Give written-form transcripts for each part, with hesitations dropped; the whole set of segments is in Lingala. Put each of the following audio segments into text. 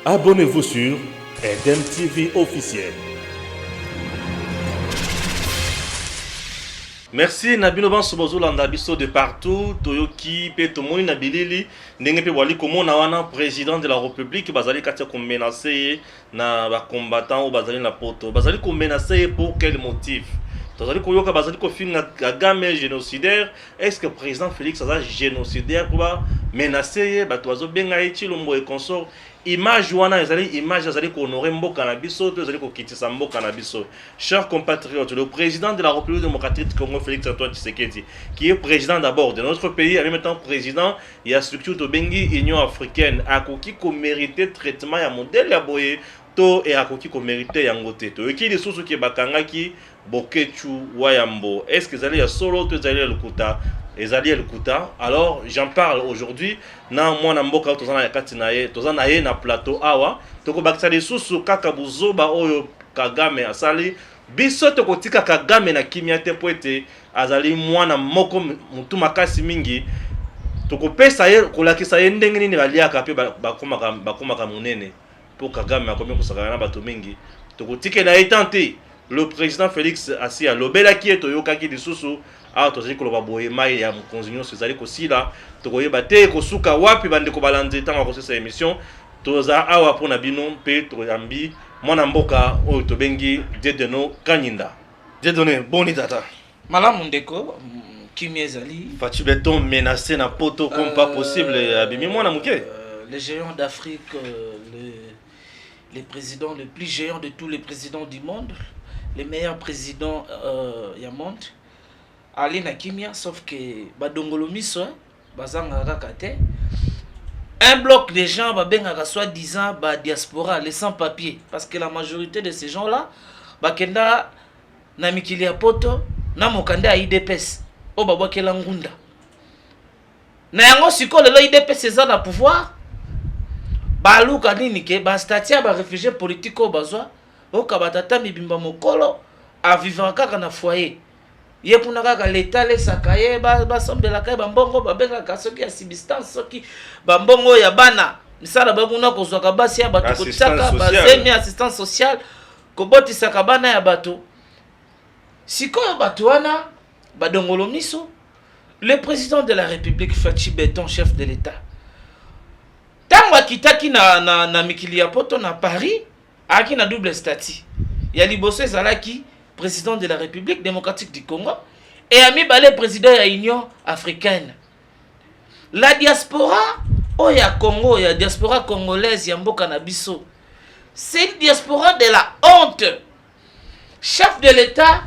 Abonnez-vous sur Eden TV officiel. Merci Nabino Ban Sobozolanda biso de partout Toyoki pe tomoni na bilili ndenge pe wali komona wana président de la République bazali katia ko menacer na ba combattant ou bazali na poto bazali ko menacer pour quel motif tozali koyoka bazali ko finga Kagame génocidaire. Est-ce que président Félix aza génocidaire pour menacer bato bazo benga iti lombo et consort image wana ezali image azali ko honorer mboka na biso to ezali ko kitisa mboka na biso. Chers compatriotes, le président de la République démocratique du Congo Félix Antoine Tshisekedi qui est président d'abord de notre pays et en même temps président il y a structure de Bengi Union africaine akoki ko mériter traitement ya modèle ya boye to et akoki ko mériter yango te to qui les sources qui bakangaki Bokechu Wayambo. Est-ce que ezali ya solo to ezali ya lukuta ezali ya lukuta? Alors j'en parle aujourd'hui na mwana mboka tozana ya kati na ye tozana ye na plateau awa toko bakisa les sources kaka buzoba oyo Kagame asali biso tokotika Kagame na kimia te poete azali mwana moko mutu makasi mingi tokopesa ye kolakisa ye ndenge nini baliaka pe bakoma munene pour Kagame akomi kosakana na bato mingi tokotikela etante le président Félix Asia lobela ki etoyoka ki lisusu a tozali koloba boye mai ya mokonzi nyonso ezali kosila tokoyeba te kosuka wapi bandeko balandi ntango akosisa émission toza awa mpona bino mpe toyambi mwana mboka oyo tobengi Dieudonné Kanyinda. Dieudonné, boni tata. Malamu ndeko kimi ezali Fachi Beton menacé na poto comme pas possible abimi mwana muke. Les géants d'Afrique, les présidents les plus géants de tous les présidents du monde, les meilleurs présidents du monde, Ali na kimia, sauf que badongolo miso bazanga kaka te. Un bloc de gens babengaka soi-disant ba diaspora, les sans-papiers, parce que la majorité de ces gens-là bakenda na mikili ya poto na mokanda IDPS o babwakela ngunda. Na yango siko lelo IDPS eza na pouvoir baluka nini ke ba statia ba réfugiés politiques o bazwa o kabatata mibimba mokolo a vivre kaka na foyer. Ye kuna kaka l'état lesaka ye ba sombelaka bambongo babengaka soki ya subsistance soki bambongo ya bana misala bakuna kozwaka basi ya bato kotaka bazemi assistance sociale kobotisaka bana ya bato sikoyo bato wana badongolo miso. Le président de la République Fachi Beton, chef de l'État, tango akitaki na mikili ya poto na Paris aki na double statut ya liboso ezalaki président de la République démocratique du Congo et ami balé président de l'Union africaine. La diaspora ya Congo, la diaspora congolaise ya mboka na biso, c'est une diaspora de la honte. Chef de l'État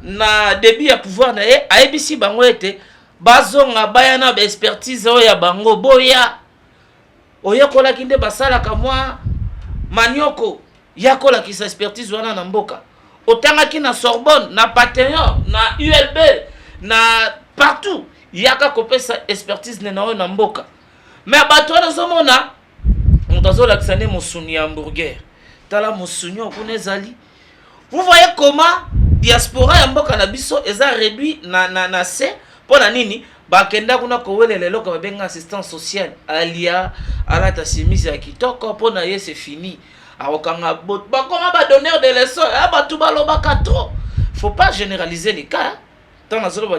na début ya pouvoir na ye aebisi bango ete bazonga bayana ba expertise ya bango boya oyekola kinde basala kamwa manioko yakola kisa expertise wana na mboka otangaki na Sorbonne na Panthéon na ULB na partout yaka kopesa expertise na mboka mais bato wana zomona mutazo laksane musuni ya hamburger tala musuni okunezali. Vous voyez comment diaspora ya mboka na biso eza réduit na se pona nini bakenda kuna kowele loko babenga assistance sociale alia alata simisi ya kitoko pona ye c'est fini. Awokanga bot bakoma ba donneur de leçons abatu balobaka trop. Faut pas généraliser les cas. Tant la zone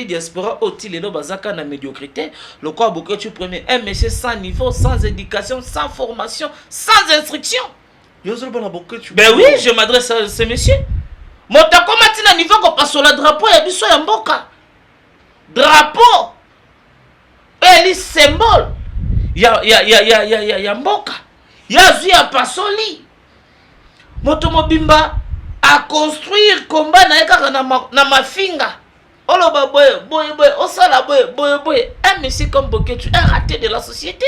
diaspora otile lo bazaka na médiocrité le quoi beaucoup tu premier un monsieur sans niveau, sans éducation, sans formation, sans instruction. Ben oui, je m'adresse à ce monsieur. Mota koma tina niveau ko pasola drapeau ya biso ya mboka. Drapeau. Eli symbole. Ya mboka. Yazu ya pasoli. Moto mobimba a construire combat na ekaka na mafinga. Oloba boye osala boye. Un monsieur comme Boketu, un raté de la société.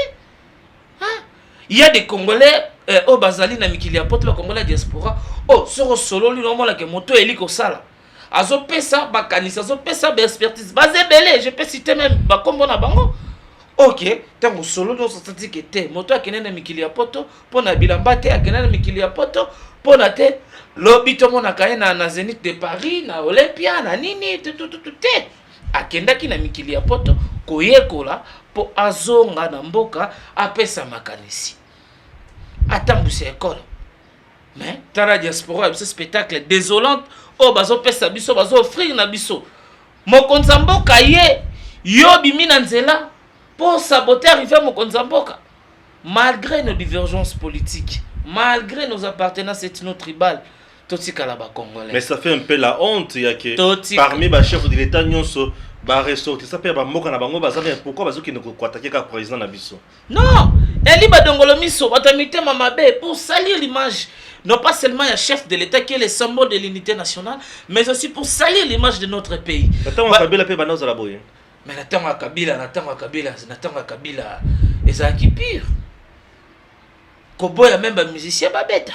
Hein? Il y a des Congolais au bazali na mikili ya poto ba Congolais diaspora. Oh, soro solo li normalement que moto eliko sala. Azo pesa bakanisa, azo pesa ba expertise. Bazebele, je peux citer même ba kombo na bango. Ok, tango solo do soti que te moto akene na mikili ya poto pona bilamba te akene na mikili ya poto pona te lobi to mona kaena na Zénith de Paris na Olympia na nini te akendaki na mikili ya poto koyekola po azonga na mboka apesa makanisi. atambwisa école. Mais dans la diaspora, ce spectacle désolant, oh bazo pesa biso, bazo offrir na biso. Mokonzi mboka ye, yo bimi na nzela pour saboter arriver mokonzi mboka. Malgré nos divergences politiques, malgré nos appartenances ethno-tribales, Congolais. Mais ça fait un peu la honte, il y a que parmi les chefs de l'État, nous sommes ressortis. Ça fait pourquoi parce qu'ils ne peuvent pas attaquer le président Nabiso. Non, Eli Badongolomiso, Batamite Mamabe, pour salir l'image, non pas seulement le chef de l'État qui est le symbole de l'unité nationale, mais aussi pour salir l'image de notre pays. Mais Nathan Kabila, et ça qui pire. Kobo y a même un musicien Babeta.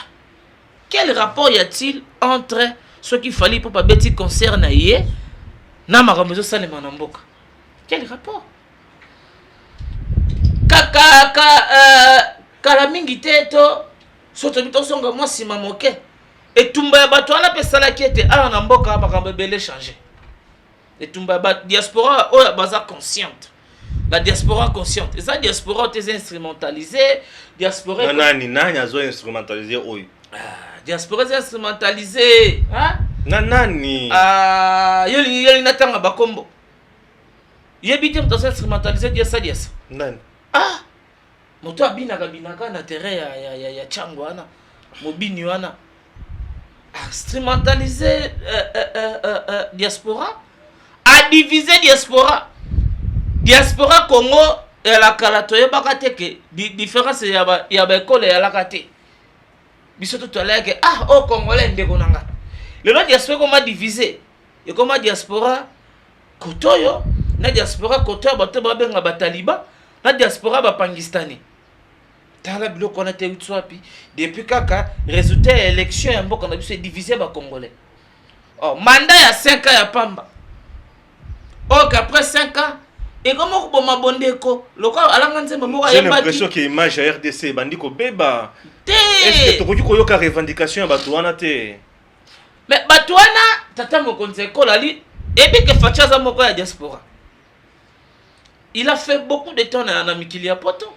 Quel rapport y a-t-il entre ce qu'il fallait pour Babeti concerne Aïe na Maramozo Salema Namboka? Quel rapport? Kalamingi teto soto bito songa moi sima moke et tumba ya bato ala pesala ki ete ala na mboka makambo ebele changer. Et tumba ba diaspora oya baza consciente. La diaspora consciente. Et ça diaspora est instrumentalisée, diaspora nani azo instrumentalisé oyo. Diaspora est instrumentalisée, hein? Nani yoli natanga bakombo. Yebite mto instrumentalisé diasa. Nani? Moto abinaka na terrain ya chango wana. Mobini wana. Instrumentaliser diaspora, a diviser diaspora. Diaspora Congo et la kalatoye bakate ke différence ya ba école ya la kate. Biso to toleke oh congolais ndeko nanga. Le diaspora comment diviser? Et comment diaspora kotoyo na diaspora kotoyo bato ba benga bataliba na diaspora ba pangistani. Tala biloko on a te utsoapi depuis kaka résultat élection ya mboka na biso diviser ba congolais. Oh mandat ya 5 ans ya pamba. Oh qu'après 5 ans et comment on m'a bondé ko loko alanga nzembe moko j'ai l'impression que image ya RDC bandiko beba. Est-ce que tu peux yoka revendication ya bato wana te? Mais bato wana tata mokonzi ko lali et bien que fachaza moko ya diaspora. Il a fait beaucoup de temps na mikili ya poto.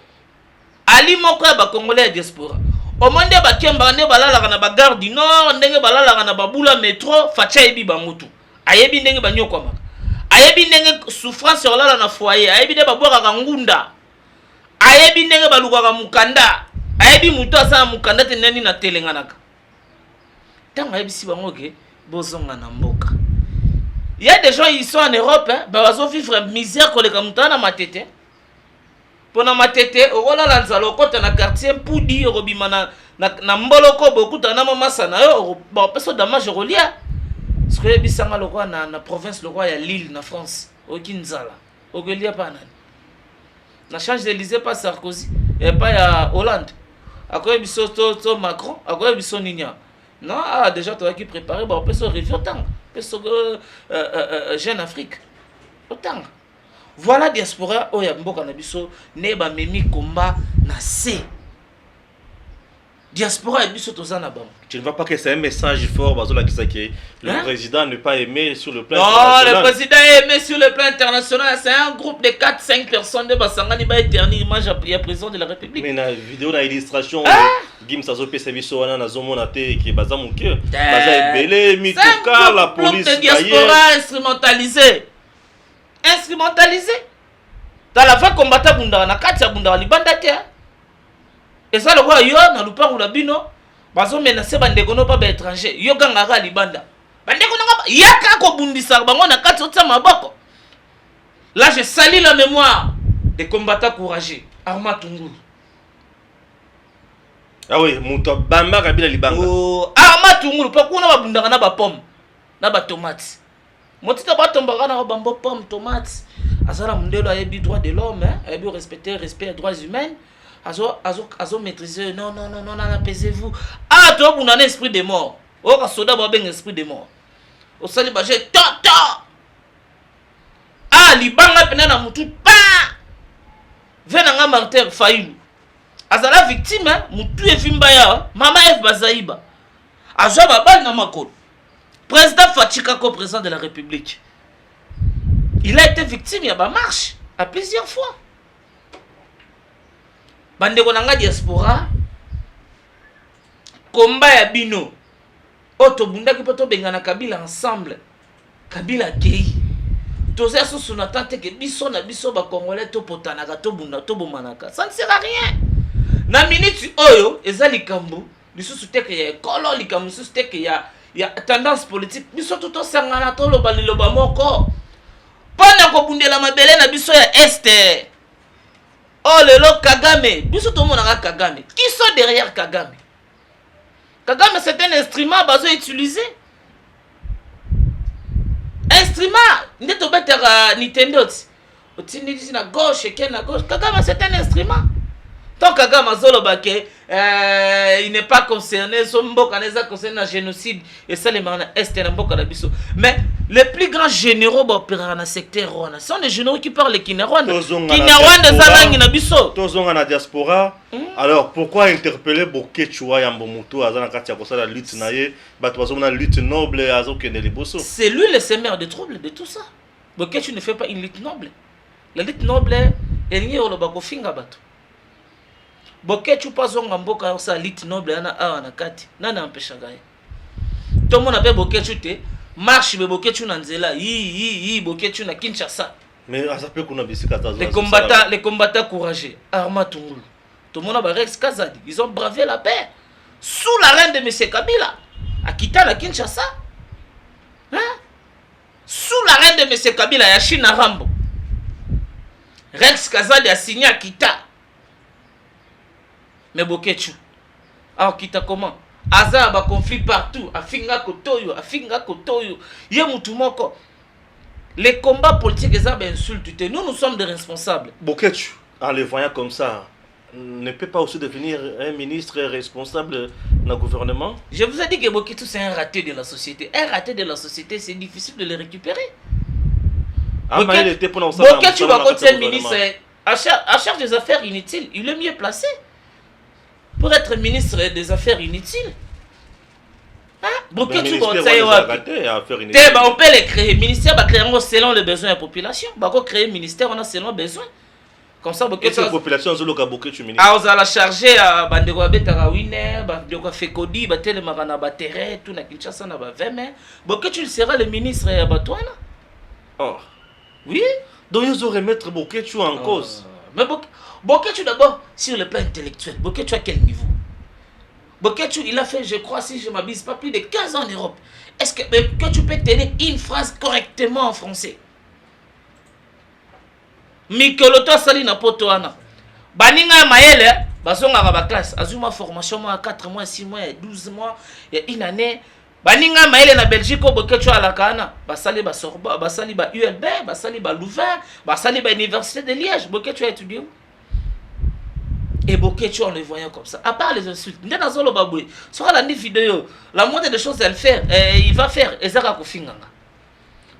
Ali moko ya ba congolais ya diaspora. Au monde ba kemba ne balala na ba gare du nord ndenge balala na babula métro facha ebi ba mutu. Ayebi ndenge banyoko maka. Ayebi ndenge souffrance sur na foyer, ayebi de babwaka ngunda. Ayebi ndenge balukaka mukanda. Ayebi mutu asa mukanda te nani na telenganaka. Tant ayebi si bango ke bozonga na mboka. Il y a des gens ils sont en Europe, bazo vivre misère koleka mutana na matete. Pona matete okola la nzalo kota na quartier Mpudi robima na mboloko bokuta na mama sana yo ba peso damage rolia. Ce que bisanga lokwa na province lokwa ya Lille na France okinzala ogelia pa nani na change d'Élysée pas Sarkozy et pas ya Hollande akoye biso to Macron akoye biso ninya non déjà toi qui préparer ba peso revient tant peso Jeune Afrique autant voilà diaspora oya mboka na biso ne ba memi combat na C diaspora et biso tozana bam. Tu ne vois pas que c'est un message fort bazola kisake le président ne pas aimé sur le plan international. Non, le président est aimé sur le plan international, c'est un groupe de 4-5 personnes de Basangani ba éternel image ya président de la République. Mais na vidéo na illustration Gim Sazo pe service wana na zomona te ki baza muke baza ebele mituka la police de diaspora instrumentalisé. Dans la fin combattant bunda na kati ya bunda libanda te. Et ça le roi yo na lupangu la bino bazo menacer bandeko no pa ba étranger yo gangaka libanda bandeko nanga yaka ko bundisa bango na kati otsa maboko. Là je salue la mémoire des combattants courageux Arma Tungulu. Ah oui, muto bamba kabila libanga. Oh Arma Tungulu pa kuna ba bundaka na ba pomme na ba tomate. Motita ba tombaka na ba pomme tomate. Azala mundelo ayebi droit de l'homme ayebi respect des droits humains. Azo maîtriser non apaisez-vous. Toi vous n'avez esprit de mort. Oh soda ba ben esprit de mort. Au sali ba j'ai toto. Libanga pena na mutu pa. Venanga Martin Fayulu. Azala victime mutu efimba ya mama F Bazaiba. Azo baba na makolo. Président Fachika ko président de la République. Il a été victime ya ba marche à plusieurs fois. Bandeko nanga diaspora combat ya bino oto bundaki poto bengana Kabila ensemble Kabila kei toza sous na tante que biso na biso ba congolais to potanaka to bunda to bomanaka ça ne sert à rien na minute oyo ezali kambu lisusu te que ya kolo likambu lisusu te que ya tendance politique biso tout sangana to loba liloba moko pona ko bundela mabele na biso ya este oh lelo Kagame biso to monaka Kagame qui sont derrière Kagame Kagame c'est un instrument bazo utilisé instrument ndeto betera Nintendo otindi na gauche ken na gauche Kagame c'est un instrument tant Kagame azolo baké il n'est pas concerné son mboka neza concerné na génocide et ça les marana est na mboka na biso mais les plus grands généraux opérer na secteur rwanda sont des généraux qui parlent Kinyarwanda zalangi na biso tozonga na diaspora alors pourquoi interpeller Bokechua ya Mbomutu azana kati ya kosala lutte na ye bato bazomona lutte noble azokende liboso c'est lui le semeur de trouble de tout ça Bokechu ne fait pas une lutte noble la lutte noble elingi oloba kofinga bato Bokechu pas zonga mboka sa lutte noble ana awa na kati nana empêchanga ye to mona pe Bokechu te marche be Bokechu na nzela yi Bokechu na Kinshasa mais azape kuna bisika tazo les combattants courageux Arma Tungulu to mona ba Rex Kazadi ils ont bravé la paix sous la reine de monsieur Kabila à Kita na Kinshasa hein sous la reine de monsieur Kabila ya China Rambo Rex Kazadi a signé à Kita mais Bokechu alors Kita comment Aza ba conflit partout afinga kotoyo ye mutu moko les combats politiques les insultes nous sommes des responsables Bokechu en le voyant comme ça ne peut pas aussi devenir un ministre responsable dans le gouvernement. Je vous ai dit que Bokechu c'est un raté de la société. Un raté de la société, c'est difficile de le récupérer. Bokechu va être un ministre à charge des affaires inutiles. Il est mieux placé pour être ministre des affaires inutiles. Hein? Bokechu va être on peut les créer. Ministère va créer selon les besoins de la population. On va créer ministère selon les besoins. Comme ça, Bokechu la population zoloka Bokechu ministre. Ah, on a la charger à bandeko betara winner, bandeko fekodi, batele marana batere, tout na Kinshasa na ba 20 mai. Bokechu sera le ministre à Batouana. Oh. Oui. Donc ils auraient mettre Bokechu en cause. Mais Bokechu d'abord sur le plan intellectuel. Bokechu à quel niveau? Bokechu il a fait, je crois, si je m'abuse pas, plus de 15 ans en Europe. Est-ce que tu peux tenir une phrase correctement en français? Mikoloto sali na poto wana baninga maele bazonga ba classe azuma formation moi 4 mois 6 mois 12 mois et une année baninga maele na Belgique Bokechu alakana basali ba Sorbonne basali ba ULB basali ba Louvain basali ba Université de Liège Bokechu a étudié où? Et Bokechu en le voyant comme ça à part les insultes ndena zolo babwe sur la vidéo la moindre des choses elle faire il va faire ezaka kofinganga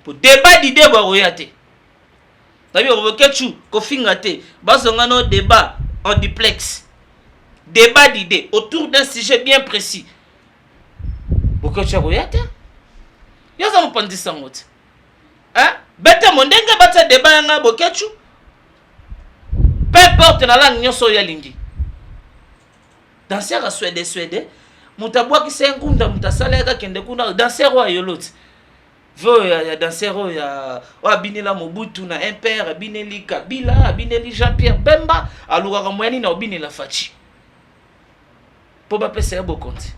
pour débat d'idée ba royate. Bokechu kofinga te bazonga no débat en duplex débat d'idées autour d'un sujet bien précis Bokechu koyate yaza mopandisa ngote hein beta mondenge bata débat nga Bokechu peu importe na langue nyonso ya lingi danseur suédé mutabwa ki sengunda mutasala ka kende kuna danseur wa yoloti ya dansero ya abinela Mobutu na impère abineli Kabila abineli Jean-Pierre Bemba alukaka moyani na obinela Fachi po ba pesa ya bokonzi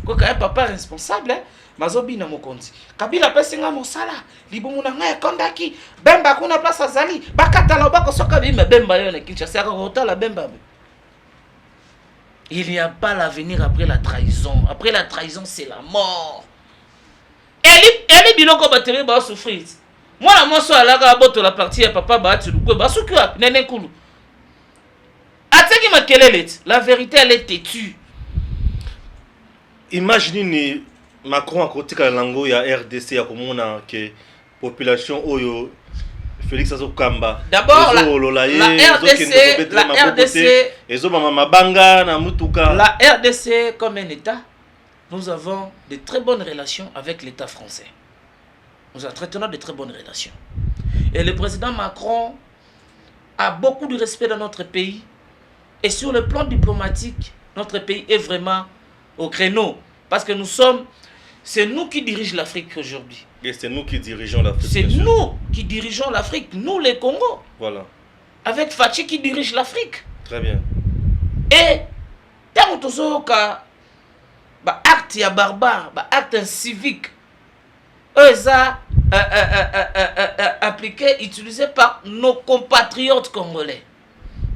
ko ka papa responsable mazobina mokonzi Kabila pesinga mosala libumu na ngai kondaki Bemba kuna place azali bakatala bako soka bime Bemba yo na Kinshasa ka kotala Bemba. Il n'y a pas l'avenir après la trahison. Après la trahison c'est la mort. Elle biloko bateme ba souffrir. Moi la moso alaka boto la partie ya papa ba tu ko ba souku nene kulu. Ateki makelele, la vérité elle est têtue. Imaginez Macron à côté de lango ya RDC ya komona que population oyo Félix Azokamba. D'abord la RDC comme un État. Nous avons de très bonnes relations avec l'État français. Nous entretenons de très bonnes relations. Et le président Macron a beaucoup de respect dans notre pays. Et sur le plan diplomatique, notre pays est vraiment au créneau. Parce que nous sommes, c'est nous qui dirigeons l'Afrique aujourd'hui. Et c'est nous qui dirigeons l'Afrique. C'est nous qui dirigeons l'Afrique, nous les Congos. Voilà. Avec Fachi qui dirige l'Afrique. Très bien. Et tant que acte ya barbare, acte civique, eux ça appliqué, utilisé par nos compatriotes congolais.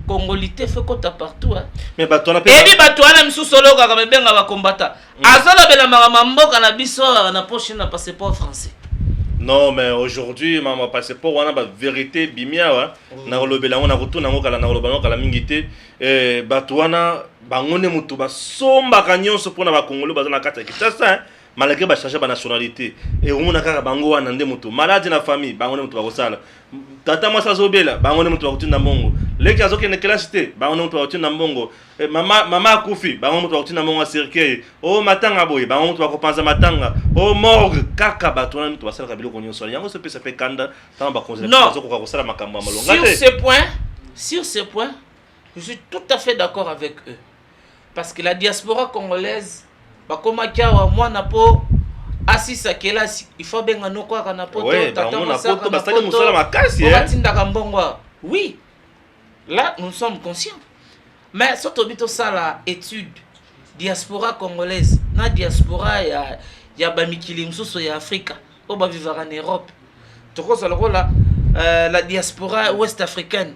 Congolité fait quoi partout, hein. Mais bah toi on a et puis bah toi même sous solo quand même bien va combattre. Azola bela mboka na biso na poche na passeport français. Non mais aujourd'hui ma passeport on a ba vérité bimia wa na lobela on a retourna ngokala na lobela ngokala mingité bah toi na bangone mutu ba somba kanyonso pona ba congolais bazana kata kitasa malgré ba changer ba nationalité et on a kaka bango wana nde mutu malade na famille bangone mutu ba kosala tata mwasa zobela bangone mutu ba kutinda mbongo leki azoke ne classe te bangone mutu ba kutinda mbongo mama akufi bangone mutu ba kutinda mbongo cercueil o matanga boye bangone mutu ba kopanza matanga o morgue kaka bato na mutu ba sala kabilo konyo so yango se peut ça fait kanda tant ba konzela bazoko ko sala makambo malonga te. Sur ce point je suis tout à fait d'accord avec eux parce que la diaspora congolaise bakoma kiawa mwana po asisa kelasi il faut benga no kwa kana poto tata poto basali musala makasi batindaka mbongo. Oui, là nous sommes conscients, mais surtout bito sala étude diaspora congolaise na diaspora ya bamikili msusu ya Afrika o ba vivre en Europe tokoza lokola la diaspora ouest africaine.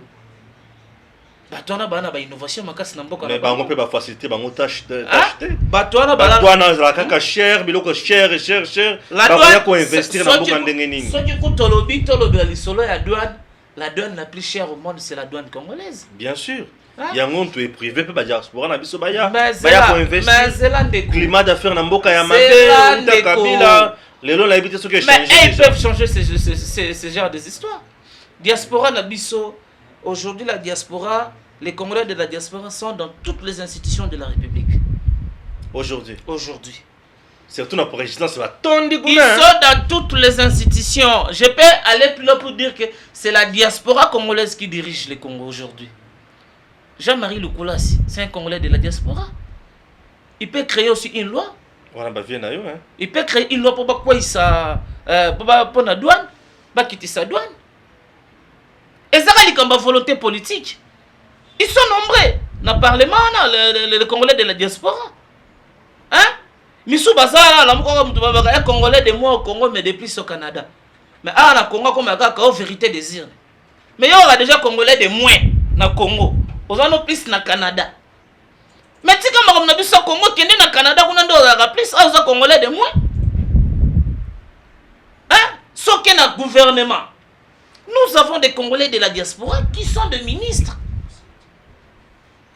Batona bana ba innovation makasi na mboka mais bango pe ba facilité bango tâche batona la kaka cher biloko cher la douane ko investir na mboka ndenge nini soki kutolobi li solo ya douane. La douane la plus chère au monde c'est la douane congolaise, bien sûr. Yango to est privé pe ba diaspora na biso baya ko investir climat d'affaires na mboka ya mabe uta kabila lelo la habité ce que changer. Mais ils peuvent changer ce genre des histoires. Diaspora na biso aujourd'hui, la diaspora, les Congolais de la diaspora sont dans toutes les institutions de la République. Aujourd'hui. Surtout dans la présidence, ils sont dans toutes les institutions. Je peux aller plus loin pour dire que c'est la diaspora congolaise qui dirige les Congos aujourd'hui. Jean-Marie Lukulas, c'est un Congolais de la diaspora. Il peut créer aussi une loi. Il peut créer une loi pour quoi pour la douane, pour quitter sa douane. Et ça va comme volonté politique. Ils sont nombreux dans le Parlement, les Congolais de la diaspora. Hein? Missou Bazara, un Congolais de moi au Congo, mais depuis au Canada. Mais à Congo, comme un vérité désir. Mais il y aura déjà Congolais de moins dans le Congo. Aux autres plus dans le Canada. Mais si comme on a vu ça Congo qui est dans le Canada, on a plus aux Congolais de moins. Hein? Ce qui est dans le gouvernement. Nous avons des Congolais de la diaspora qui sont des ministres.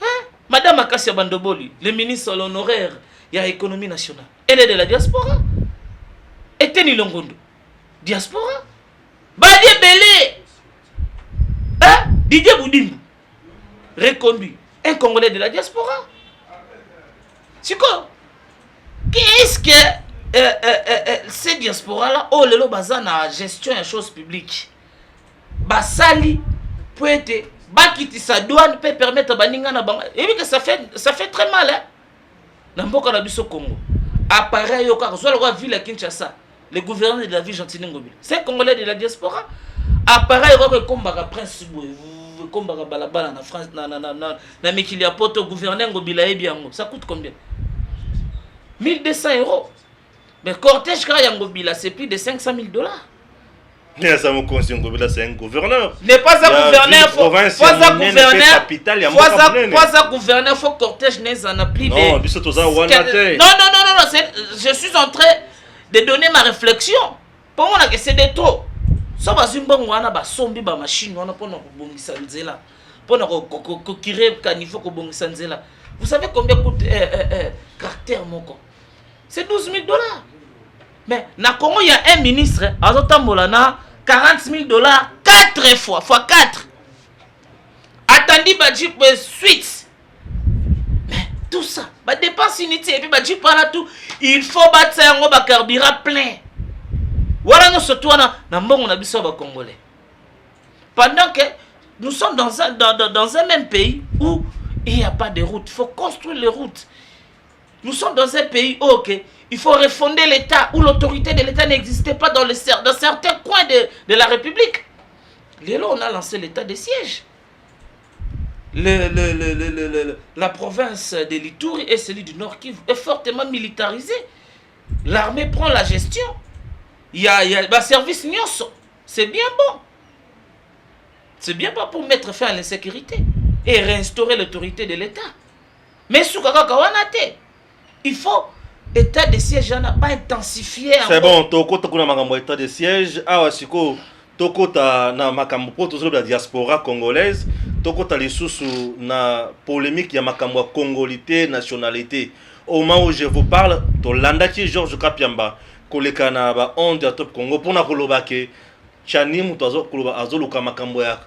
Hein? Madame Akassia Bandoboli, le ministre l'honoraire, il y a l'économie nationale. Elle est de la diaspora. Et Teni Longondo, diaspora. Badie Belé, hein? Didier Boudimou, reconduit, un Congolais de la diaspora. C'est quoi? Qu'est-ce que ces diasporas-là, oh, le bazana gestion et choses publiques. Basali peut être bakiti sa douane peut permettre baninga na banga et que ça fait très mal hein dans mboka na biso Congo appareil au cas soit le ville à Kinshasa le gouverneur de la ville Gentile Ngobila c'est Congolais de la diaspora appareil au combat prince combat balabala na France na Mikili Poto gouverneur Ngobila et bien ça coûte combien 1200 €. Mais cortège quand Ngobila c'est plus de $500,000. C'est un gouverneur. N'est pas un gouverneur, il faut cortège n'est en appli. Non, je suis en train de donner ma réflexion. Pour moi, c'est de trop. Ça va sur bon, on a ba sombi ba machine, on a pas bon sanzela. Pour nous kirer canifo ko bon sanzela. Vous savez combien coûte caractère moko? C'est $12,000. Mais na Congo il y a un ministre, azotambolana $40,000 4 fois, fois 4. Attendez, Badjip suite. Mais tout ça, bah dépense inutile et puis Badjip là tout, il faut battre un carburant plein. Voilà nous surtout na mbongo na biso ba Congolais. Pendant que nous sommes dans un même pays où il n'y a pas de route, il faut construire les routes. Nous sommes dans un pays où il faut refonder l'État, où l'autorité de l'État n'existait pas dans certains coins de la République. Là, on a lancé l'état de siège. La province de l'Ituri et celui du Nord Kivu est fortement militarisée. L'armée prend la gestion. Il y a un service Nyonso. C'est bien bon. C'est bien bon pour mettre fin à l'insécurité et réinstaurer l'autorité de l'État. Mais il faut état de siège, on n'a pas intensifié. C'est bon, toko na makambo état de siège. Ah siko toko ta na makambo poto zo la diaspora congolaise. Toko ta lisusu na polémique ya makambo congolité nationalité. Au moment où je vous parle, to landaki Georges Kapiamba koleka na ba onde ya top Congo pona koloba ke Tchani muto koloba azoluka makambo ya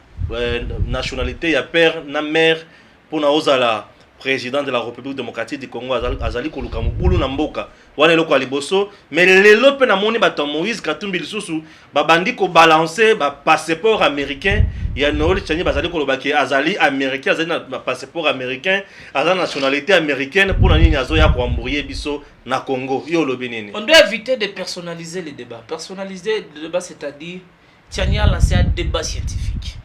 nationalité ya père na mère pona ozala président de la République démocratique du Congo azali koluka mubulu na mboka wana eloko ya liboso mais lelo pe na moni bato Moïse Katumbi lisusu babandi ko balancer ba passeport américain ya Noël Tchani bazali koloba ke azali américain azali na passeport américain azali nationalité américaine pour nini azoya ko embrouiller biso na Congo yo lobi nini. On doit éviter de personnaliser les débats. Personnaliser le débat, c'est-à-dire Tchani a lancé un débat scientifique.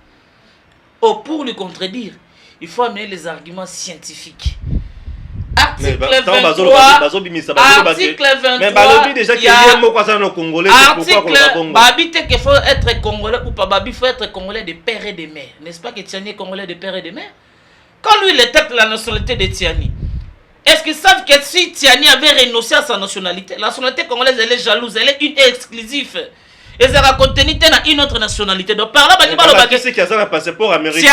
Oh, pour le contredire, il faut amener les arguments scientifiques. Article 23, article 23, mais balobi déjà qu'il y a un mot quoi ça nos Congolais, article, babite qu'il faut être Congolais ou pas babi, il faut être Congolais de père et de mère. N'est-ce pas que Tchani est Congolais de père et de mère? Quand lui, il était la nationalité de Tchani, est-ce qu'ils savent que si Tchani avait renoncé à sa nationalité, la nationalité congolaise, elle est jalouse, elle est une exclusive. Et ça a contenu une autre nationalité. Donc par là, c'est qui a un passeport américain.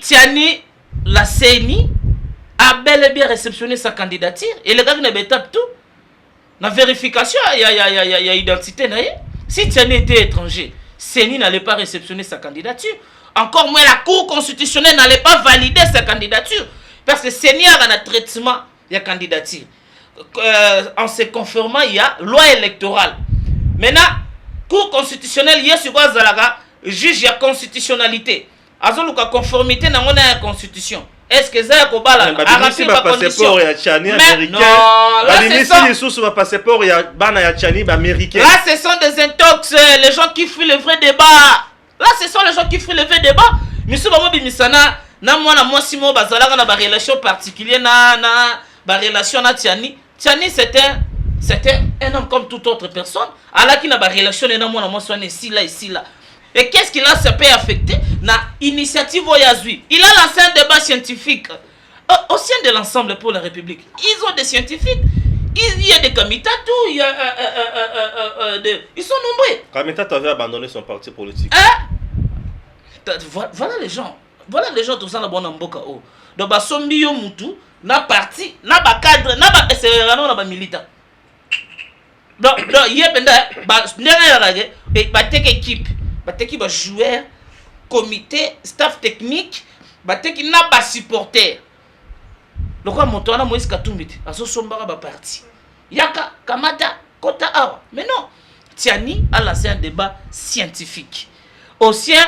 Tchani, la CENI a bel et bien réceptionné sa candidature. Et les gars qui ne tapent tout. La vérification, il y a identité. Si Tchani était étranger, CENI n'allait pas réceptionner sa candidature. Encore moins, la Cour constitutionnelle n'allait pas valider sa candidature. Parce que CENI a un traitement, il y a candidature. En se conformant, il y a loi électorale. Maintenant, Cour constitutionnelle, il y a sur quoi Zalaga, juge la constitutionnalité. Azoluka conformité dans la constitution. Est-ce que ça a kobala arabi ba passeport ya Tchani américain? Ba passeport ya bana ya Tchani américain. Là ce sont des intox, les gens qui fuient le vrai débat. Là ce sont les gens qui fuient le vrai débat. Monsieur Bamo bimisana na mwana mwasi mo bazalaka na ba relation particulière na ba relation na Tchani. Tchani c'était un homme comme toute autre personne. Alors qu'il n'a pas relation na mwana mwasi ici là. Et qu'est-ce qu'il a ça peut affecter na initiative Oyazui. Il a lancé un débat scientifique au sein de l'ensemble pour la République. Ils ont des scientifiques. Il y a des Kamita, tout. Il y a ils sont nombreux. Kamita avait abandonné son parti politique. Voilà les gens. Voilà les gens tout ça na bon mboka o. Donc ba sombi yo mutu na parti, na ba cadre, na ba serrano na ba militant. Donc il y a ba ndenge et ba tek équipe. Bateki ba joueur, comité, staff technique, bateki na ba supporter. Lokwa moto wana Moïse Katumbi aso sombara ba parti. Yaka Kamata Kota awa. Mais non, Tchani a lancé un débat scientifique. Au sien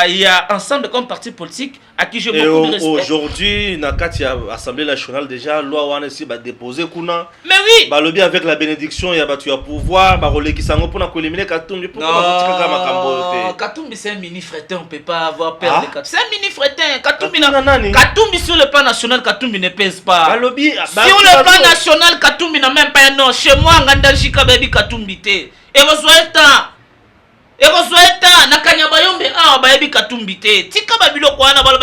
il y a ensemble comme parti politique à qui je beaucoup de respect. Aujourd'hui, na kati ya Assemblée nationale déjà loi wana si ba déposer kuna. Mais oui. Ba lobby avec la bénédiction ya batu ya pouvoir, ba releki sango pour na éliminer Katumbi pour ba tika makambo te. Katumbi c'est un mini fretin, on peut pas avoir peur de Katumbi. C'est un mini fretin. Katumbi sur le plan national, Katumbi ne pèse pas. Ba lobby sur le plan national, Katumbi n'a même pas un nom. Chez moi nganda jika baby Katumbi te. Et vous soyez temps. Et vous soyez temps, nakanya bayombe ah bayebi Katumbi te. Tika babilo kwa na balo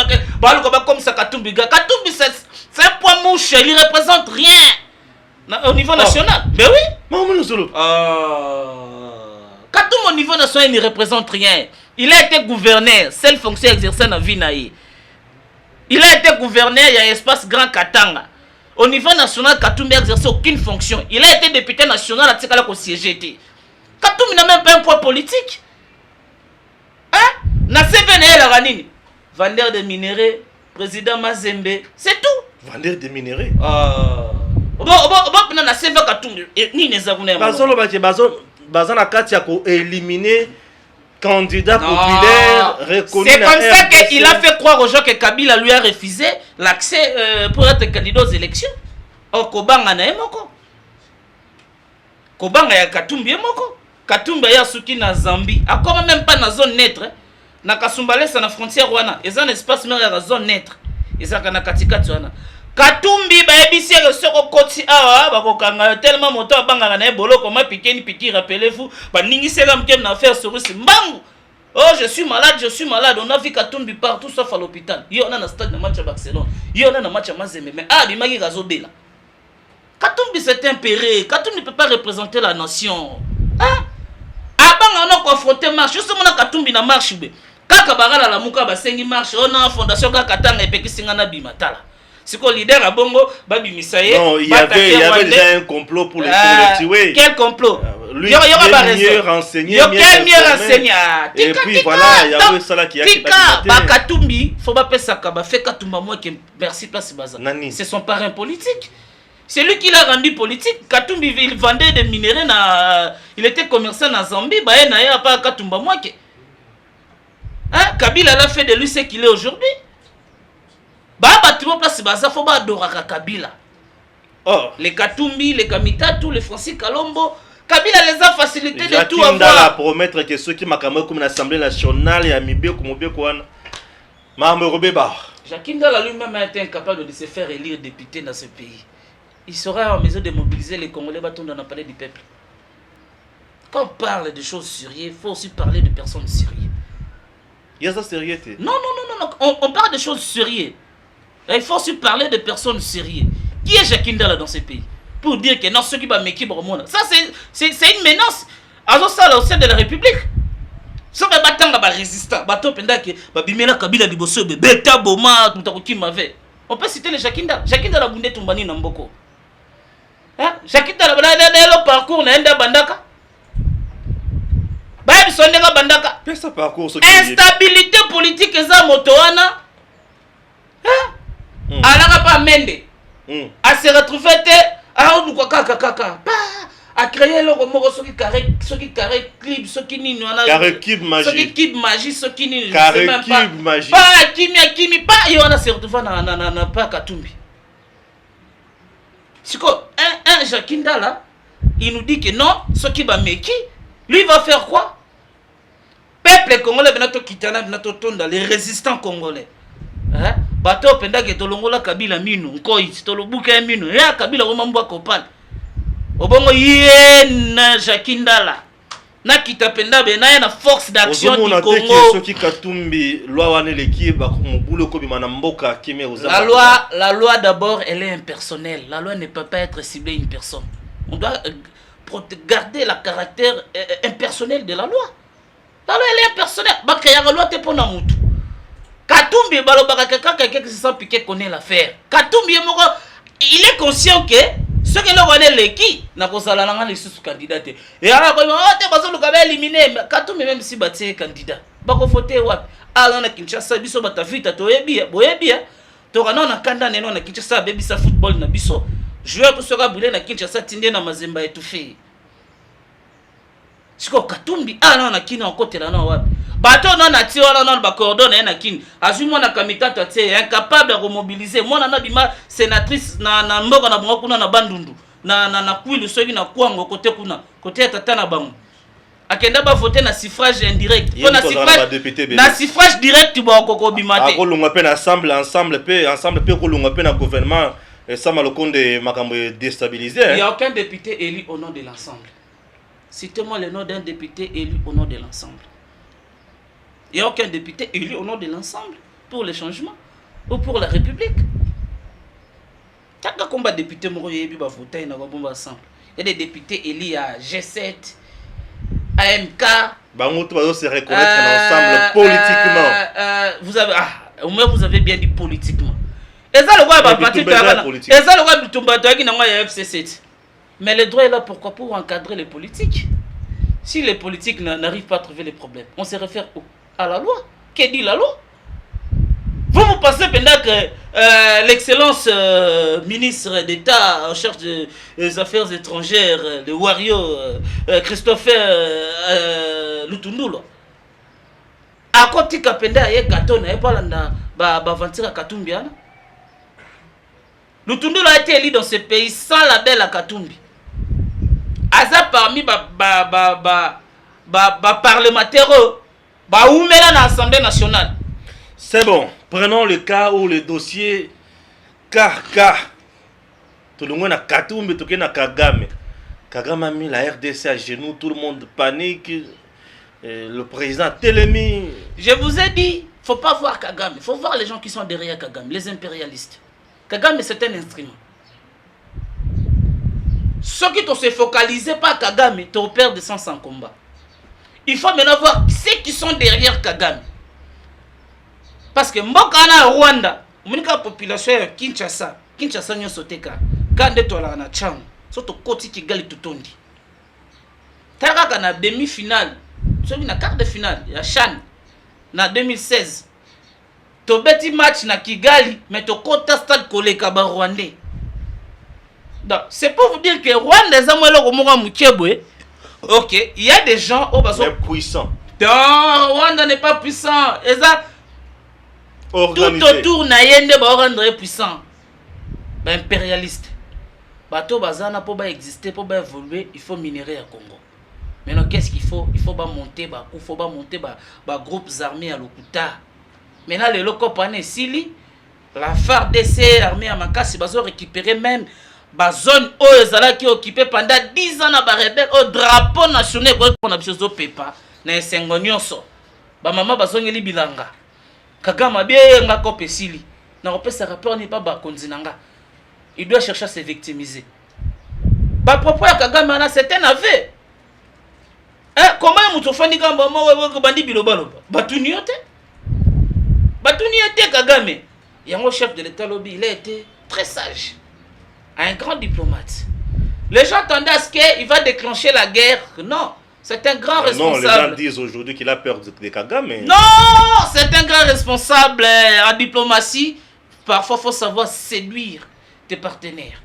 ba comme ça Katumbi. Katumbi c'est un poids mouche, il représente rien au niveau national. Mais oui. Katumbi au niveau national il ne représente rien. Il a été gouverneur, seule fonction exercée dans vie naïe. Il a été gouverneur, il y a espace Grand Katanga. Au niveau national, Katumbi n'a exercé aucune fonction. Il a été député national à Tikala ko siégé. Katumbi n'a même pas un poids politique. Hein? Na CVNL la ranini. Vendeur de minerais, président Mazembe, c'est tout. Vendeur de minerais. Na CV Katumbi ni nezakuna. Bazana katia ko éliminer candidat populaire reconnu. C'est comme ça qu'il a fait croire aux gens que Kabila lui a refusé l'accès pour être candidat aux élections. kobanga na moko kobanga ya Katumbi moko Katumbi ya suki na Zambie akoma même pas na zone neutre na Kasumbalesa na frontière wana eza un espace mer ya zone neutre eza kana katikati wana Katumbi bayebisi le soko koti awa bakokanga tellement moto abanga na boloko ma pikeni piki rappelez-vous baningisela mkem na affaire sur mbangu. Oh, je suis malade. On a vu Katumbi partout sauf à l'hôpital. Il y en a dans stade de match à Barcelone. Il y en a dans match à Mazembe. Mais Bimagi Razobela. Katumbi c'est impéré. Katumbi ne peut pas représenter la nation. Hein? On a confronté marche. Justement, Katumbi na marche. Kaka Barala la Muka Basengi marche. On a fondation Kakatanga et Peki Singana Bimatala. C'est quoi le leader à Bongo Babi Misaye. Non, il y avait déjà un complot pour le tuer. Quel complot? Lui, il est mieux renseigné, mieux renseigné. Et puis voilà, il y avait ça là qui a été Katumbi, faut pas faire ça. Fait Katumba moi qui merci place Baza. C'est son parrain politique. C'est lui qui l'a rendu politique. Katumbi il vendait des minéraux il était commerçant en Zambie, bah il n'a pas Katumba moi qui. Hein, Kabila l'a fait de lui ce qu'il est aujourd'hui. Bah tu vois place Baza faut pas adorer Kabila. Oh, les Katumbi, les Kamita, tous les Francis Kalombo. Kabila les a facilité de tout avoir. Jacques promettre que ceux qui m'accament comme l'Assemblée nationale et Amibé comme Obekouane. Mahame Robeba. Jacques Ndala lui-même a été incapable de se faire élire député dans ce pays. Il sera en mesure de mobiliser les Congolais bâtons dans le palais du peuple. Quand on parle de choses sérieuses, il faut aussi parler de personnes sérieuses. Il y a ça sérieux. Non. On parle de choses sérieuses. Il faut aussi parler de personnes sérieuses. Qui est Jacques Ndala dans ce pays? Pour dire que non, ceux qui va m'équiper au monde. Ça, c'est une menace. Alors, ça, au sein de la République. Ceux qui battent résistants, bateau pendant que Babimela Kabila Liboso, Beta Boma, tout à qui m'avait. On peut citer les Jacques Ndala. Jacques Ndala Bundé Tumbani Namboko. Jacques Ndala le parcours n'a bandaka. Babi Sondega bandaka. Qu'est-ce parcours? Instabilité politique eza motoana. Alaka pas mende. À se retrouver à créer le remords ceux qui carré clip ceux qui n'y carré cube magie ceux qui cube magie ceux qui n'y carré cube magie pas kimi pas il y en a se retrouver na pas Katumbi. C'est quoi un Jacques Ndala il nous dit que non ceux qui va meki lui va faire quoi? Peuple congolais benato kitana benato tonda les résistants congolais. Hein? Bato penda ke tolongola Kabila minu nkoi tolobuka minu ya Kabila romambwa kopal obongo yena Jacques Ndala na kitapenda bena na force d'action du Congo. Ceux qui Katumbi loi wane l'équipe mobulu ko bimana mboka kimé aux la loi d'abord elle est impersonnelle. La loi ne peut pas être ciblée une personne. On doit garder le caractère impersonnel de la loi. La loi elle est impersonnelle. Bakaya la loi te pona mutu. Katumbi balobaka quelqu'un qui se sent piqué connaît l'affaire. Katumbi il est conscient que ceux qui l'ont les qui n'a pas salé les sous candidats. Et alors quand on te le cabel éliminé Katumbi même si batté candidat. Bako voter wapi? Alors na Kinshasa biso bata vita toyebi boyebi to kana na kanda neno na Kinshasa baby sa football na biso. Joueur to sera brûlé na Kinshasa tindé na Mazemba étouffé. Siko Katumbi alors na kina côté là na wapi? Bato non na ti wana non ba coordonner na kini azui mona kamita taté incapable de remobiliser mona na bima sénatrice na mboka na bongo kuna na bandundu na kwilu soki na kwango côté kuna côté tata na bango akenda ba voter na suffrage indirect pour na suffrage direct ba koko bimate ko lunga pe na ensemble pe ko lunga pe na gouvernement ça malokonde makambo déstabiliser. Il y a aucun député élu au nom de l'ensemble. Citez-moi le nom d'un député élu au nom de l'ensemble. Il n'y a aucun député élu au nom de l'ensemble pour le changement ou pour la République. Quand combat député il y a des députés élus à G7, AMK. Bango se reconnaître ensemble politiquement. Vous avez bien dit politiquement. Et ça le roi va partir. Et ça le roi Bitumba qui n'a pas FC7. Mais le droit est là pourquoi? Pour encadrer les politiques. Si les politiques n'arrivent pas à trouver les problèmes, on se réfère où? À la loi. Qu'est dit la loi? Vous pensez pendant que l'excellence ministre d'État en charge des affaires étrangères, le Wario Christopher Lutundulo, à côté de Kapenda et Katona, et pas là, Bavantira Katumbiana. Lutundula a été élu dans ce pays sans label à Katumbi. Aza parmi parlementaires oumela na Assemblée nationale. C'est bon. Prenons le cas où le dossier KK. Tout le monde a Katumbi, tout le monde a Kagame. Kagame a mis la RDC à genoux, tout le monde panique. Le président Télémi. Je vous ai dit, faut pas voir Kagame, il faut voir les gens qui sont derrière Kagame, les impérialistes. Kagame, c'est un instrument. Ceux qui se focalisent pas Kagame, tu opères de sens en combat. Il faut maintenant voir ceux qui sont derrière Kagame. Parce que Mbokana Rwanda, la population est Kinshasa, Kinshasa n'y a sauté ka. Quand tu es na Tchang, surtout Koti Kigali Tutondi. Taraka na demi-finale. Sur une quart de finale, il y a Chan, en 2016. Tu as un match na Kigali, mais tu as un stade collé à Rwandais. Donc, c'est pour vous dire que Rwanda, ok, il y a des gens au Ils sont puissants. Non, Rwanda n'est pas puissant. Tout autour, Nayende va rendre puissant. Impérialiste. Bateau Bazana, pour exister, pour évoluer, il faut minérer à Congo. Maintenant, qu'est-ce qu'il faut? Il faut monter, il faut monter les groupes armés à l'Okuta. Maintenant, les locaux pané Sili, la FARDC armée à Makasi, ils ont récupéré même la zone où ils ont occupé pendant 10 ans dans les rebelles, au drapeau national, pour la chose au PEPA, dans les Sengonyoso. Ba maman bazongeli bilanga. Kagame bien ngakopé Sili. Na repé ce rapport n'est pas bakonzinanga. Il doit chercher à se victimiser. Ba propos à Kagame là, c'est un aveu. Comment vous faites quand vous bandi bilobaloba Batuniote Kagame. Il y a un chef de l'État lobby, il a été très sage, un grand diplomate. Les gens attendaient à ce qu'il va déclencher la guerre. Non, c'est un grand responsable. Non, les gens disent aujourd'hui qu'il a peur de Kagame. Non, c'est un grand responsable en diplomatie. Parfois, il faut savoir séduire tes partenaires.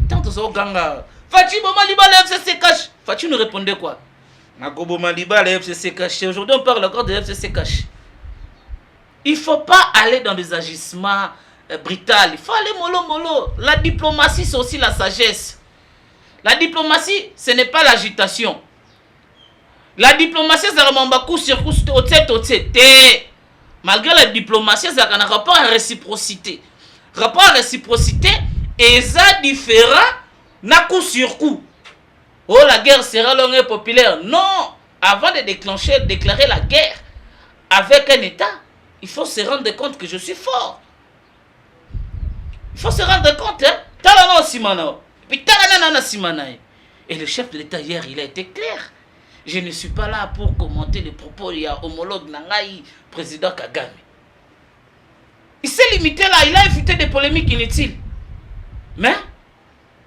Tant que ça, ganga. Fachi Bomaliba, le FCC cache. Fachi nous répondait quoi? Nagobo Maliba, le FCC cache. Aujourd'hui, on parle encore de FCC cache. Il ne faut pas aller dans des agissements brutaux. Il faut aller mollo. La diplomatie, c'est aussi la sagesse. La diplomatie, ce n'est pas l'agitation. La diplomatie, c'est un coup sur coup, malgré la diplomatie, c'est un rapport à réciprocité. Rapport à réciprocité, et ça différent, na coup sur coup. Oh, la guerre sera longue et populaire. Non! Avant de déclarer la guerre avec un État, il faut se rendre compte que je suis fort. Il faut se rendre compte, hein? Talana Simana. Puis Talana Simana. Et le chef de l'État hier, il a été clair. Je ne suis pas là pour commenter les propos. Il y a homologue Nangaï, président Kagame. Il s'est limité là, il a évité des polémiques inutiles. Mais,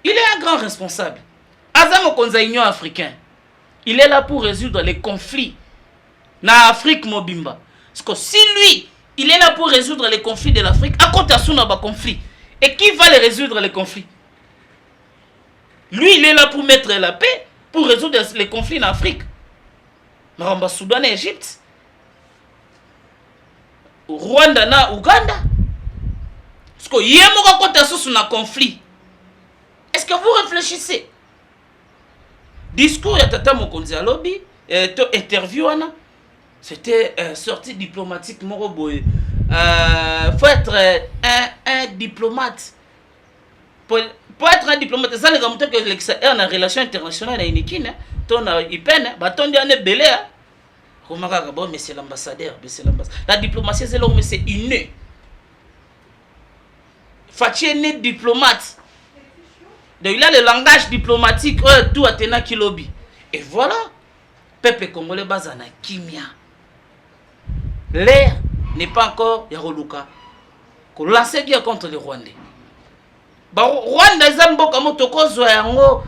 il est un grand responsable. Azam Okonza Union africain. Il est là pour résoudre les conflits. Na Afrique Mobimba. Parce que si lui, il est là pour résoudre les conflits de l'Afrique, à côté de conflit. Et qui va les résoudre les conflits? Lui, il est là pour mettre la paix, pour résoudre les conflits en Afrique. Maramba, Soudan et Égypte. Rwanda na Ouganda. Parce que y a un côté sur un conflit. Est-ce que vous réfléchissez? Discours de Tata Mokonzi Alobi, interview, c'était sortie diplomatique Moroboé. Faut être un diplomate. Pour être un diplomate, ça les gars que l'extérieur en relation internationale à Inikine, ton IPN, ton dernier belé. Comment bon, mais c'est l'ambassadeur, la diplomatie c'est l'homme, mais c'est inné. Fatih né diplomate. Donc il a le langage diplomatique, tout Athéna qui lobby. Et voilà, peuple congolais bazana kimia. L'air n'est pas encore Yaroluka. Qu'on lance guerre contre les Rwandais. Rwanda Zamboka Motoko Zoyango.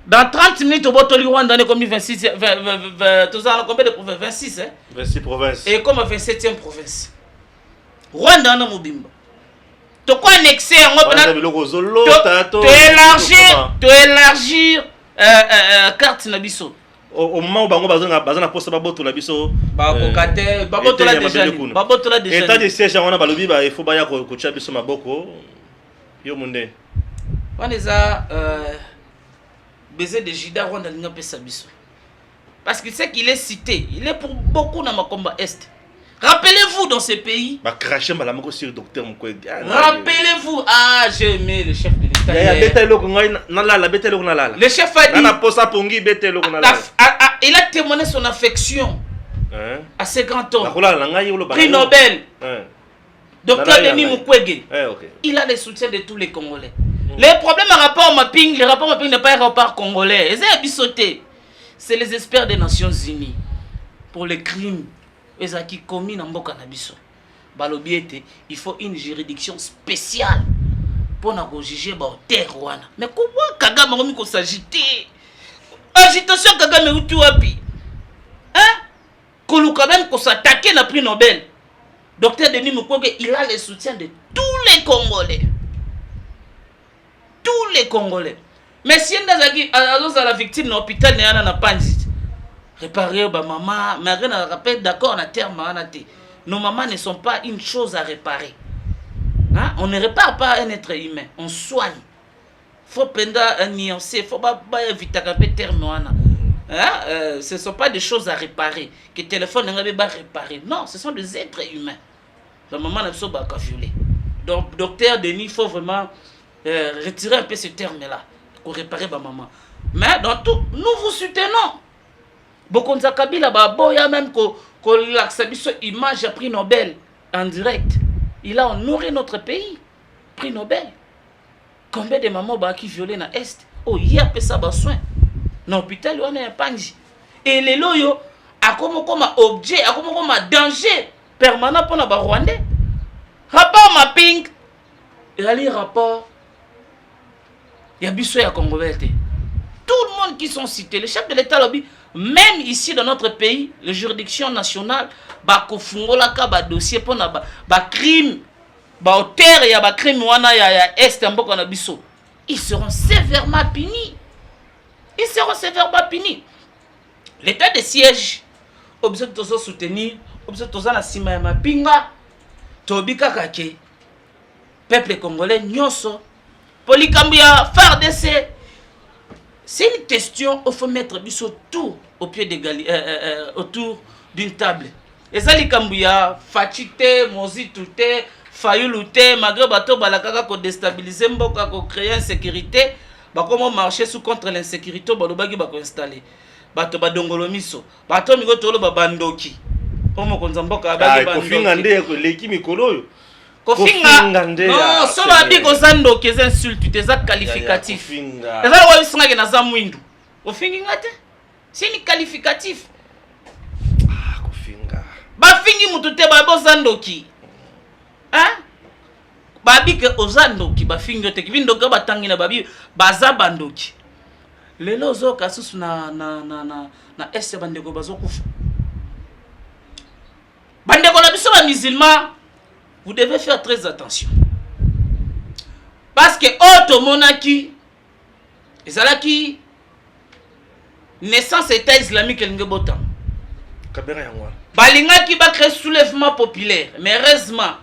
Dans 30 minutes, au Botoli Rwanda, on est comme 26, combien de provinces? 26, hein? 26 provinces. Et comme 27e province. Rwanda, on a Mobimba. Tu quoi annexer tu élargir carte Nabiso. Au moment où bazana poste baboto la biso bakokate baboto la déjà état de siège on a balobi ba il faut baya ko cha biso maboko Yo monde. On est à baiser de Jida Rwanda Linga Pesabiso. Parce que c'est qu'il est cité, il est pour beaucoup dans ma combat Est. Rappelez-vous dans ce pays. Bah cracher malamoko sur docteur Mukwege. Rappelez-vous, ah j'ai aimé le chef de l'État. Le chef a dit. Il a témoigné son affection à ce grand homme. Prix Nobel. Docteur Denis Mukwege. Il a le soutien de tous les Congolais. Les problèmes à rapport au mapping, le rapport au mapping n'est pas un rapport congolais. C'est les experts des Nations Unies pour les crimes qui commis dans Mboka Nabiso. Balobiete, il faut une juridiction spéciale pour nous juger terre wana. Mais comment Kagame a s'agiter? Agitation Kagame ou tu wapi? Hein? Koluka même qu'on s'attaquer na prix Nobel. Docteur Denis Mukwege, il a le soutien de tous les Congolais. Tous les Congolais. Mais si on a la victime dans l'hôpital, il y a pas réparer ba maman, mais rien à rappel d'accord na terme anaté. Nos mamans ne sont pas une chose à réparer. Hein? On ne répare pas un être humain, on soigne. Faut penda nuancer, faut pas éviter un terme wana. Hein? Ce ne sont pas des choses à réparer. Que téléphone ne pas réparer. Non, ce sont des êtres humains. La maman n'a pas violé. Donc docteur Denis, il faut vraiment retirer un peu ce terme-là pour réparer ma maman. Mais dans tout, nous vous soutenons. Bokonza Kabila Baboya même qu'on l'accès image à prix Nobel en direct. Il a honoré notre pays. Prix Nobel. Combien de mamans qui violent dans l'Est? Oh, il y a fait ça besoin. Dans l'hôpital, on est un panji. Et les loyaux, à comme objet, à comme danger permanent pour les Rwandais. Rapport mapping. Il y a les rapports. Il y a Bissou et Congolais. Tout le monde qui sont cités. Le chef de l'État lobby. Même ici dans notre pays, les juridictions nationales, dossier pour crime, terre et crime est ils seront sévèrement punis. Ils seront sévèrement punis. L'état de siège, objet de soutenir, objet de la sima ma pinga, tobika kake, peuple congolais nyoso, polikambia FARDC. C'est une question, il faut mettre tout au pied autour d'une table. Et ça, les Kambouya, Fatite, Mozitute, Fayoulute, malgré bateau, balakaka, ko déstabiliser, mboka, ko créer insécurité, comment marcher sous contre l'insécurité, balobagi, ko installer. Bato badongolomiso, bato migo tolo babandoki. Omo konzamboka abagi bandoki. Kofinga nde ko leki mikolo. Kofinga non, solo abi ko zando ke insulte, des qualificatifs. Kofinga. Ezala wa bisinga ke na za mwindu. Kofinga ngate? C'est une qualificatif. Ah, kofinga. Ba fingi mutute ba bozandoki. Hein? Babi ke ozandoki ba fingi te kibindo ka batangi na babi baza bandoki. Lelo zo kasusu na ese bandeko bazo kufa. Bandeko na biso ba musulman. Vous devez faire très attention. Parce que auto monaki, ezalaki naissance état islamique l'ingebotam. Kabera yangwa. Balingaki ba créer soulèvement populaire. Mais heureusement,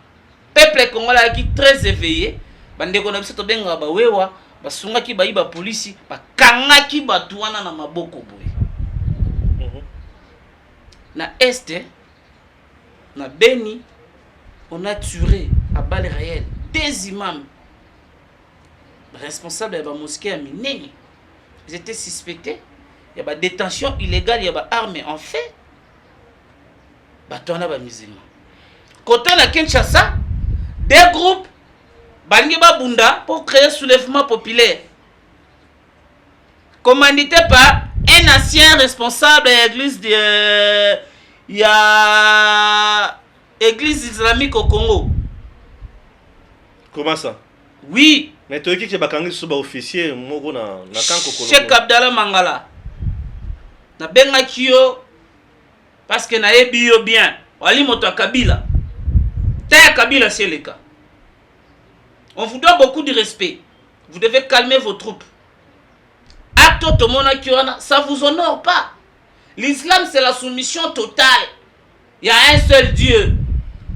peuple congolais qui très éveillé, bandeko na biso to benga ba wewa, ba sungaki ba iba police, ba kangaki batuana na maboko boye. Na este, na Beni, on a tué à balles réelles des imams responsables de la mosquée à Mineni. Ils étaient suspectés. Il y a des détention illégale, il y a des armes en fait. Batona ba musulmans. Côté la Kinshasa, des groupes Bangi Bunda pour créer un soulèvement populaire. Commandité par un ancien responsable de l'église de Église islamique au Congo. Comment ça? Oui. Mais tu dis que bakangi soba officier moko na kanko Congo. Cheikh Abdallah Mangala. Na benga kiyo parce que na yebi yo bien. Wali moto Kabila. Ta Kabila c'est le cas. On vous doit beaucoup de respect. Vous devez calmer vos troupes. Acte Tomona Kiwana, ça vous honore pas. L'islam c'est la soumission totale. Il y a un seul Dieu.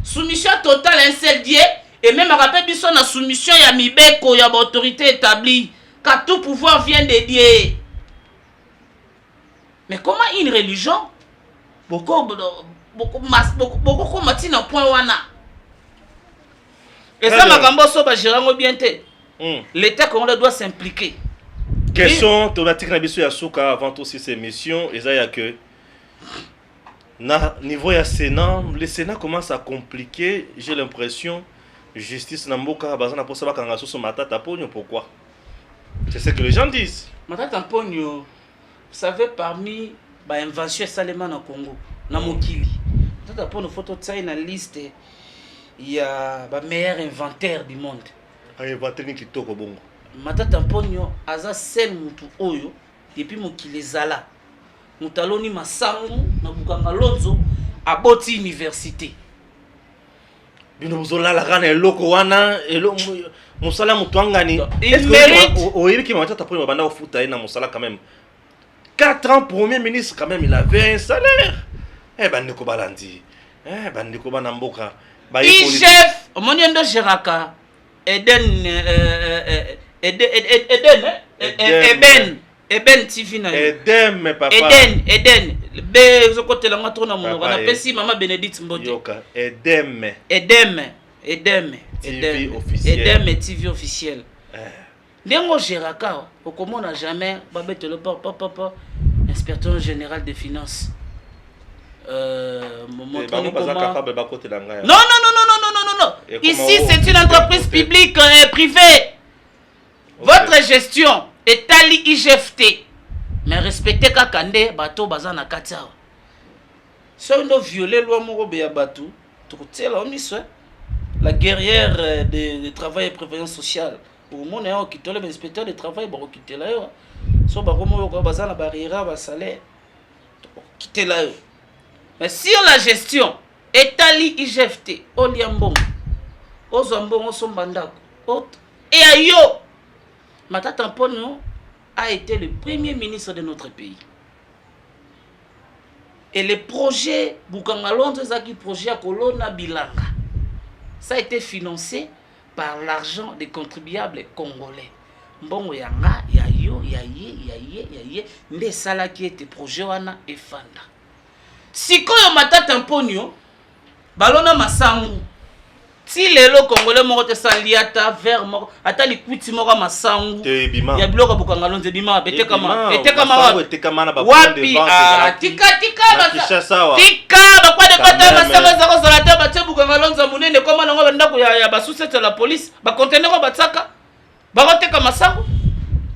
Soumission totale à un seul Dieu Et même rappelle biso na soumission ya mibeko ya autorité établie, car tout pouvoir vient de Dieu. Mais comment une religion beaucoup matina point wana. Et ça makambo so ba gérango bien té. L'État congolais doit s'impliquer. Question automatique na biso ya suka avant aussi ces missions, et ça y a que na niveau ya Sénat, le Sénat commence à compliquer, j'ai l'impression. Justice Namboka, bazana pour savoir quand on matata pogno, pourquoi? C'est ce que les gens disent. Matata pogno, vous savez, parmi les inventions salement au Congo, na Mokili, matata pogno photo de ça une liste, il y a le meilleur inventaire du monde. Inventaire qui toko bongo. Matata pogno, aza sel mutu oyo, depuis Mokili zala, mutaloni masangu, na bukanga lonzo, aboti université. Bino zola kana eloko wana musala mutwangani oyebi ki matata pour banda ofuta na musala quand même 4 ans premier ministre quand même il avait un salaire bandeko balandi bandeko bana mboka ba chef omoniendo Geraka Eben TV na Eden papa Eden be zo côté la ngata na monoko na pesi mama Benedict Mbote yoka Edem TV officiel ndengo Geraka okomona jamais babetelo papa inspecteur général des finances non ici c'est une entreprise publique privée. Votre gestion est tali IGFT. Mais respectez Kakande, bateau bazana katia. Si on a violé loi morobe ya bateau, la guerrière de travail et prévoyance sociale. Au monde est qui tole l'inspecteur de travail ba quitter là yo. So ba komo yo bazana barrière ba salaire. Quitter là yo. Mais sur la gestion est tali IGFT, Oliambon. Ozambon Osombandako. Et ayo Matata Pogno a été le premier ministre de notre pays. Et le projet Bukangalonzo Zaki projet à Kolona Bilanga, ça a été financé par l'argent des contribuables congolais. Mbongo yanga yayo yaye nde sala qui était projet wana e fanda. Sikoyo Matata Pogno balona masangu. Si lelo congolais moko te saliata vers moko ata likuti moko masangu ya biloko Bukangalonzo bima beteka ma wapi tika bakwa de bata masango za kozalata batie Bukangalonzo munene koma nango bandako ya basusete la police ba conteneur batsaka bakoteka masangu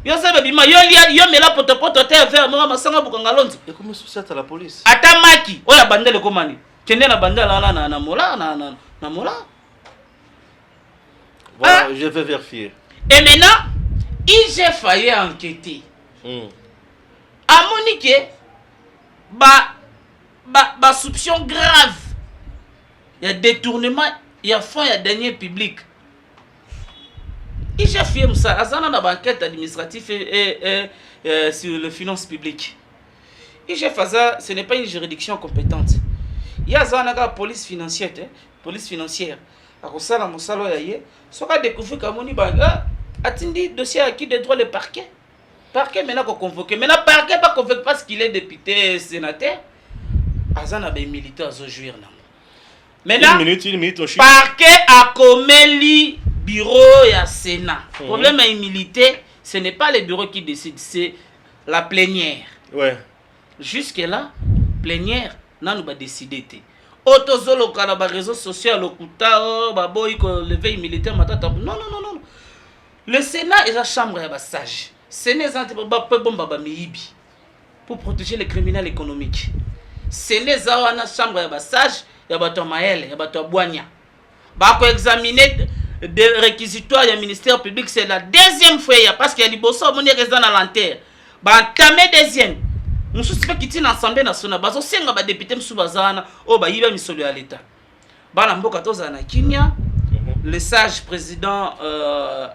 yo sebe bima yo mela potopoto te vers moko masango Bukangalonzo et comme susete la police ata maki oya bandele komani kende na bandela na mola. Voilà, je vais vérifier. Et maintenant, j'ai failli enquêter. À Monique, soupçon grave. Il y a détournement, il y a fonds, il y a deniers publics. J'ai fait ça. Azana na banquette administrative et sur les finances publiques. J'ai fait ça, ce n'est pas une juridiction compétente. Il y a la police financière, akosala mosalo ya ye soka découvrir kamoni banga atindi dossier à qui de droit le parquet maintenant qu'on convoque maintenant parquet pas convoqué parce qu'il est député sénateur azana ba militaire zo jouir na maintenant une minute parquet a commis bureau ya Sénat. Problème à militaire, ce n'est pas le bureau qui décide, c'est la plénière. Ouais. Jusque là plénière n'a pas décidé. Autozolo kana ba réseaux sociaux lokuta ba boy ko lever militaire matata. Non. Le Sénat est la chambre ya ba sage. Sénat ba bomba ba miibi pour protéger les criminels économiques. Sénat za wana chambre ya ba sage ya ba tomaele ya ba tobwanya. Ba ko examiner des réquisitoires du ministère public, c'est la deuxième fois parce qu'il y a des bossons qui sont dans la lanterne. Bah tamé deuxième. Nous sommes qui tient l'Assemblée nationale. Bah aussi on a des députés Msoubazana. Oh bah il va misolo à l'État. Bah l'amboka tozana Kenya. Le sage président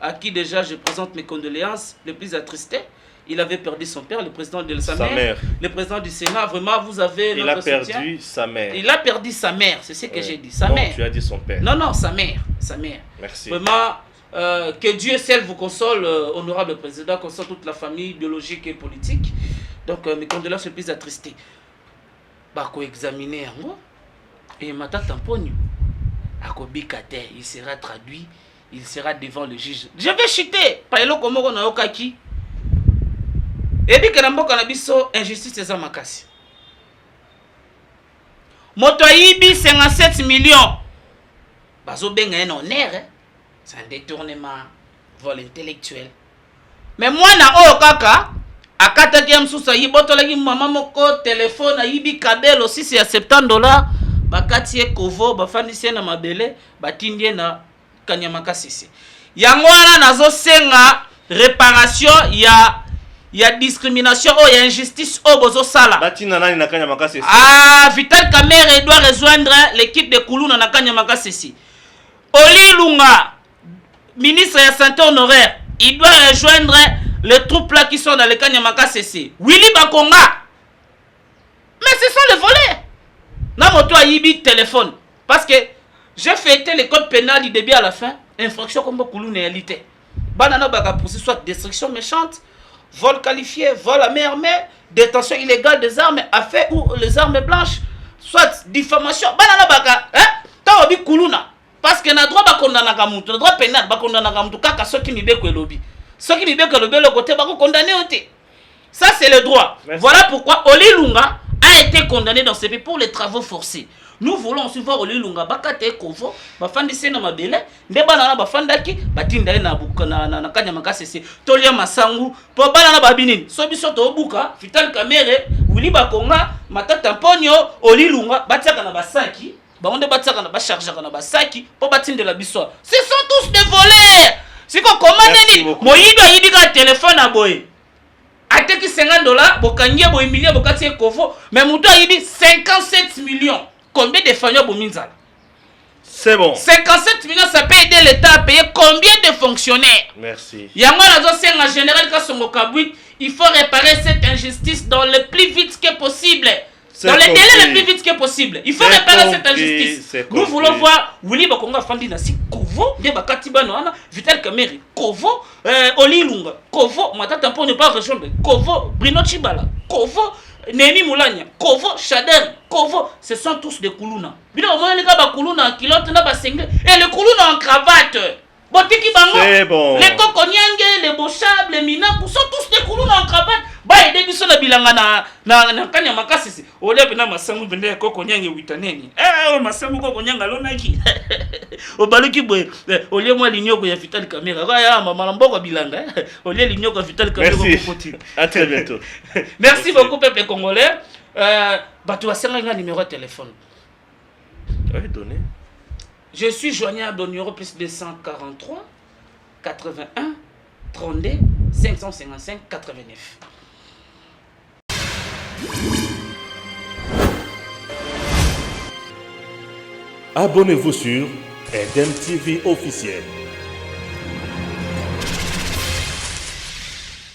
à qui déjà je présente mes condoléances, le plus attristé. Il avait perdu son père, le président de sa mère. Le président du Sénat. Vraiment vous avez. Il a perdu sa mère. Il a perdu sa mère. C'est ce que j'ai dit. Sa mère. Tu as dit son père. Non, sa mère. Sa mère. Merci. Vraiment, que Dieu seul vous console, honorable président, console toute la famille biologique et politique. Donc, mes condoléances les plus attristées. Bako examiner yango et Matata Mponi akobikate, il sera traduit, il sera devant le juge. Je vais chuter par le komoko na yokaki. Et puis que namboka na biso injustice eza makasi. Moto yibi 57 millions. Bazo benga un honneur, c'est un détournement, vol intellectuel. Mais moi na o kaka akataki msusa yibotolaki mama moko téléphone ayibi kabelo 6 ya $70 bakati kovo bafandisi na mabele batindie na Kanyamaka sisi yango wana nazo senga réparation ya discrimination o ya injustice o bozo sala batina nani na Kanyamaka sisi. Vital Kamerhe doit rejoindre l'équipe de Kuluna na Kanyamaka sisi. Oli Lunga, ministre de la santé honoraire, il doit rejoindre les troupes là qui sont dans le Kanyamaka CC. Willy Bakonga. Mais ce sont les volets. Na moto a yibi téléphone. Parce que j'ai fêté le code pénal du début à la fin. Infraction comme Kouloune et réalité. Banana baka pour soit destruction méchante, vol qualifié, vol à main armée, détention illégale des armes à feu ou les armes blanches, soit diffamation. Banana baka, hein? T'as obi Koulouna. Parce que na droit bakondana kamutu, na droit pénal bakondana kamutu kaka soki mibeko elobi. Soki mibeko elobi le côté bako condamné oté. Ça c'est le droit. Merci. Voilà pourquoi Oli Lunga a été condamné dans ce pays pour les travaux forcés. Nous voulons aussi voir Oli Lunga bakate kovo, bafandisi na mabele, nde bana na bafandaki, batinda na buka na Kanyamaka CC. Tolia Masangu, po bana na babinini. So biso to buka, Vital Kamerhe, Willy Bakonga, Matata Mponi, Oli Lunga, batiaka na basaki. Baonde bataka na bacharger na basaki po batinde la biso. Ce sont tous des voleurs. Si ko commande ni moyido ayibi ka téléphone à boy. Ateki $50 bokangie boy million bokati kovo mais muto ayibi 57 millions. Combien de familles bominzala? C'est bon. 57 millions ça peut aider l'État à payer combien de fonctionnaires? Merci. Yango nazo senga général Kasongo Kabwit, il faut réparer cette injustice dans le plus vite que possible. Dans les délais le plus vite que possible. Il faut réparer cette injustice. Nous voulons voir Willy Bakonga Fandi Nasi Kovo, Bakati Banoana, Vital Kamerhe, Kovo, Oli Lunga, Kovo, Matata Mponi pas rejoindre, Kovo, Bruno Chibala, Kovo, Nemi Moulania, Kovo, Shader, Kovo, ce sont tous des Koulouna. Bien au moins les gars Koulouna en kilote, na basengle, et les Koulouna en cravate. Botiki Bango, c'est bon. Les Kokonyangé, les Bochab, les Minakou sont tous des Koulouna en cravate. Bah, et biso na bilanga na Kanyamaka sisi. Ole pena masangu bende Kokonyangé witaneni. Masangu Kokonyanga lonaki. Obaluki boy, ole moi lignoko ya Vital Kamerhe. Ya mama mboko bilanga. Ole lignoko Vital Kamerhe ko poti. À très bientôt. Merci beaucoup peuple congolais. Batu wasenga numéro de téléphone. Oui, donné. Je suis joignable au numéro plus 243 81 32 555 89. Abonnez-vous sur Eden TV officiel.